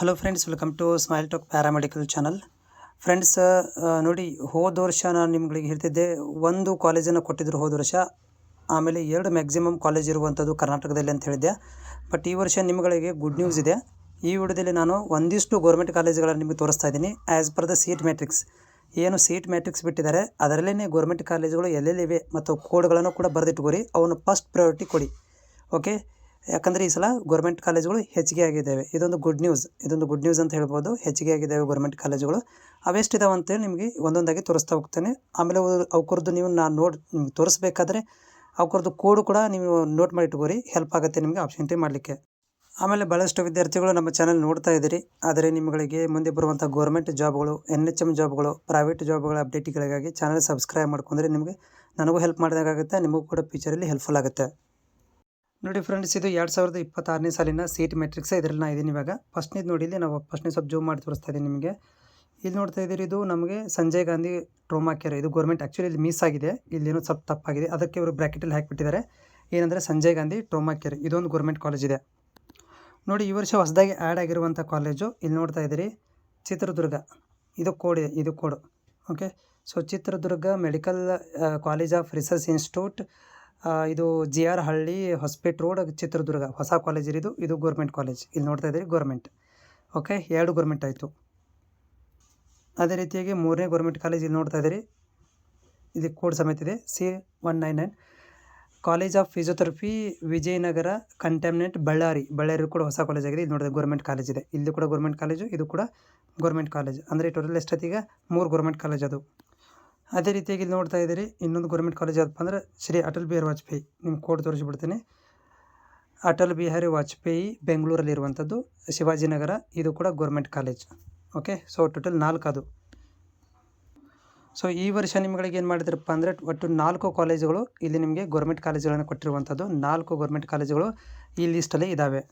Hello friends, welcome to smile talk paramedical channel. Friends, ನೋಡಿ, ಹೋದ ವರ್ಷ ನಾನು ನಿಮ್ಗಳಿಗೆ ಹೇಳ್ತಿದ್ದೆ, ಒಂದು ಕಾಲೇಜನ್ನು ಕೊಟ್ಟಿದ್ದರು ಹೋದ ವರ್ಷ. ಆಮೇಲೆ 2 ಮ್ಯಾಕ್ಸಿಮಮ್ ಕಾಲೇಜ್ ಇರುವಂಥದ್ದು ಕರ್ನಾಟಕದಲ್ಲಿ ಅಂತ ಹೇಳಿದ್ದೆ. ಬಟ್ ಈ ವರ್ಷ ನಿಮ್ಗಳಿಗೆ ಗುಡ್ ನ್ಯೂಸ್ ಇದೆ. ಈ ವಿಡಿಯೋದಲ್ಲಿ ನಾನು ಒಂದಿಷ್ಟು ಗೌರ್ಮೆಂಟ್ ಕಾಲೇಜುಗಳನ್ನು ನಿಮಗೆ ತೋರಿಸ್ತಾ ಇದ್ದೀನಿ. As per the seat matrix, ಏನು ಸೀಟ್ ಮ್ಯಾಟ್ರಿಕ್ಸ್ ಬಿಟ್ಟಿದ್ದಾರೆ ಅದರಲ್ಲೇ ಗೌರ್ಮೆಂಟ್ ಕಾಲೇಜುಗಳು ಎಲ್ಲೆಲ್ಲಿವೆ ಮತ್ತು ಕೋಡ್ಗಳನ್ನು ಕೂಡ ಬರೆದಿಟ್ಕೋರಿ. ಅವನು ಫಸ್ಟ್ ಪ್ರಯಾರಿಟಿ ಕೊಡಿ, ಓಕೆ? ಯಾಕಂದರೆ ಈ ಸಲ ಗೌರ್ಮೆಂಟ್ ಕಾಲೇಜುಗಳು ಹೆಚ್ಚಿಗೆ ಆಗಿದ್ದಾವೆ. ಇದೊಂದು ಗುಡ್ ನ್ಯೂಸ್ ಅಂತ ಹೇಳ್ಬೋದು. ಹೆಚ್ಚಿಗೆ ಆಗಿದ್ದಾವೆ ಗೌರ್ಮೆಂಟ್ ಕಾಲೇಜುಗಳು. ಅವೆಷ್ಟಿದಾವೆ ಅಂತೇಳಿ ನಿಮಗೆ ಒಂದೊಂದಾಗಿ ತೋರಿಸ್ತಾ ಹೋಗ್ತೇನೆ. ಆಮೇಲೆ ಅವ್ರದ್ದು ನೀವು ನಿಮ್ಗೆ ತೋರಿಸ್ಬೇಕಾದ್ರೆ ಅವ್ರದ್ದು ಕೋಡು ಕೂಡ ನೀವು ನೋಟ್ ಮಾಡಿ ಇಟ್ಕೋರಿ, ಹೆಲ್ಪ್ ಆಗುತ್ತೆ ನಿಮಗೆ ಆಪ್ಷನ್ ಎಂಟ್ರಿ ಮಾಡಲಿಕ್ಕೆ. ಆಮೇಲೆ ಭಾಳಷ್ಟು ವಿದ್ಯಾರ್ಥಿಗಳು ನಮ್ಮ ಚಾನಲ್ ನೋಡ್ತಾ ಇದ್ದೀರಿ, ಆದರೆ ನಿಮಗೆ ಮುಂದೆ ಬರುವಂಥ ಗೌರ್ಮೆಂಟ್ ಜಾಬ್ಗಳು, NHM ಜಾಬ್ಗಳು, ಪ್ರೈವೇಟ್ ಜಾಬ್ಗಳ ಅಪ್ಡೇಟ್ಗಳಿಗಾಗಿ ಚಾನಲ್ ಸಬ್ಸ್ಕ್ರೈಬ್ ಮಾಡ್ಕೊಂಡ್ರೆ ನಿಮಗೆ ನನಗೂ ಹೆಲ್ಪ್ ಮಾಡಿದಾಗುತ್ತೆ, ನಿಮಗೂ ಕೂಡ ಫ್ಯೂಚರಲ್ಲಿ ಹೆಲ್ಪ್ಫುಲ್ ಆಗುತ್ತೆ. ನೋಡಿ ಫ್ರೆಂಡ್ಸ್, ಇದು 2026ನೇ ಸಾಲಿನ ಸೀಟ್ ಮ್ಯಾಟ್ರಿಕ್ಸ್. ಇದರಲ್ಲಿ ನಾನು ಇದ್ದೀನಿ ಇವಾಗ. ಫಸ್ಟ್ನೇದು ನೋಡಿ, ಇಲ್ಲಿ ನಾವು ಫಸ್ಟ್ನೇ ಸ್ವಲ್ಪ ಜೂಮ್ ಮಾಡಿ ತೋರಿಸ್ತಾ ಇದ್ದೀನಿ ನಿಮಗೆ. ಇಲ್ಲಿ ನೋಡ್ತಾ ಇದ್ದೀರಿ, ಇದು ನಮಗೆ ಸಂಜಯ್ ಗಾಂಧಿ ಟ್ರೋಮಾ ಕೇರ್. ಇದು ಗೌರ್ಮೆಂಟ್ ಆ್ಯಕ್ಚುಲಿ ಇಲ್ಲಿ ಮಿಸ್ ಆಗಿದೆ, ಇಲ್ಲೇನೋ ಸ್ವಲ್ಪ ತಪ್ಪಾಗಿದೆ, ಅದಕ್ಕೆ ಇವರು ಬ್ರ್ಯಾಕೆಟಲ್ಲಿ ಹಾಕಿಬಿಟ್ಟಿದ್ದಾರೆ. ಏನಂದರೆ ಸಂಜಯ್ ಗಾಂಧಿ ಟ್ರೋಮಾ ಕೇರ್, ಇದೊಂದು ಗೌರ್ಮೆಂಟ್ ಕಾಲೇಜ್ ಇದೆ. ನೋಡಿ, ಈ ವರ್ಷ ಹೊಸದಾಗಿ ಆ್ಯಡ್ ಆಗಿರುವಂಥ ಕಾಲೇಜು ಇಲ್ಲಿ ನೋಡ್ತಾ ಇದ್ದೀರಿ, ಚಿತ್ರದುರ್ಗ. ಇದು code, okay? So Chitradurga medical college of research institute, ಇದು GR ಹಳ್ಳಿ, ಹೊಸಪೇಟೆ ರೋಡ್, ಚಿತ್ರದುರ್ಗ. ಹೊಸ ಕಾಲೇಜ್ ಇದು ಗೌರ್ಮೆಂಟ್ ಕಾಲೇಜ್. ಇಲ್ಲಿ ನೋಡ್ತಾ ಇದ್ದೀರಿ ಗೌರ್ಮೆಂಟ್, ಓಕೆ? 2 ಗೌರ್ಮೆಂಟ್ ಆಯಿತು. ಅದೇ ರೀತಿಯಾಗಿ 3ನೇ ಗೌರ್ಮೆಂಟ್ ಕಾಲೇಜ್ ಇಲ್ಲಿ ನೋಡ್ತಾ ಇದ್ದೀರಿ, ಇದು ಕೋಡ್ ಸಮೇತ ಇದೆ, C199. College of physiotherapy Vijayanagara contaminant, Ballari ಕೂಡ ಹೊಸ ಕಾಲೇಜ್ ಆಗಿದೆ. ಇಲ್ಲಿ ನೋಡಿದ್ರೆ ಗೌರ್ಮೆಂಟ್ ಕಾಲೇಜ್ ಇದೆ. ಇಲ್ಲಿ ಕೂಡ ಗೌರ್ಮೆಂಟ್ ಕಾಲೇಜು, ಇದು ಕೂಡ ಗೌರ್ಮೆಂಟ್ ಕಾಲೇಜ್. ಅಂದರೆ ಟೋಟಲ್ ಎಷ್ಟೊತ್ತೀಗ 3 ಗೌರ್ಮೆಂಟ್ ಕಾಲೇಜ್ ಅದು. ಅದೇ ರೀತಿಯಾಗಿ ಇಲ್ಲಿ ನೋಡ್ತಾ ಇದ್ದೀರಿ, ಇನ್ನೊಂದು ಗೌರ್ಮೆಂಟ್ ಕಾಲೇಜ್ ಯಾವುದಪ್ಪ ಅಂದರೆ ಶ್ರೀ ಅಟಲ್ ಬಿಹಾರಿ ವಾಜಪೇಯಿ. ನಿಮ್ಮ ಕೋಡ್ ತೋರಿಸಿಬಿಡ್ತೀನಿ. ಅಟಲ್ ಬಿಹಾರಿ ವಾಜಪೇಯಿ ಬೆಂಗಳೂರಲ್ಲಿರುವಂಥದ್ದು, ಶಿವಾಜಿನಗರ. ಇದು ಕೂಡ government college, okay? So total 4 ಅದು. ಸೊ ಈ ವರ್ಷ ನಿಮ್ಗಳಿಗೆ ಏನು ಮಾಡಿದ್ರಪ್ಪ ಅಂದರೆ ಒಟ್ಟು 4 ಕಾಲೇಜುಗಳು ಇಲ್ಲಿ ನಿಮಗೆ ಗೌರ್ಮೆಂಟ್ ಕಾಲೇಜುಗಳನ್ನು ಕೊಟ್ಟಿರುವಂಥದ್ದು. 4 ಗೌರ್ಮೆಂಟ್ ಕಾಲೇಜುಗಳು ಈ ಲಿಸ್ಟಲ್ಲಿ ಇದ್ದಾವೆ.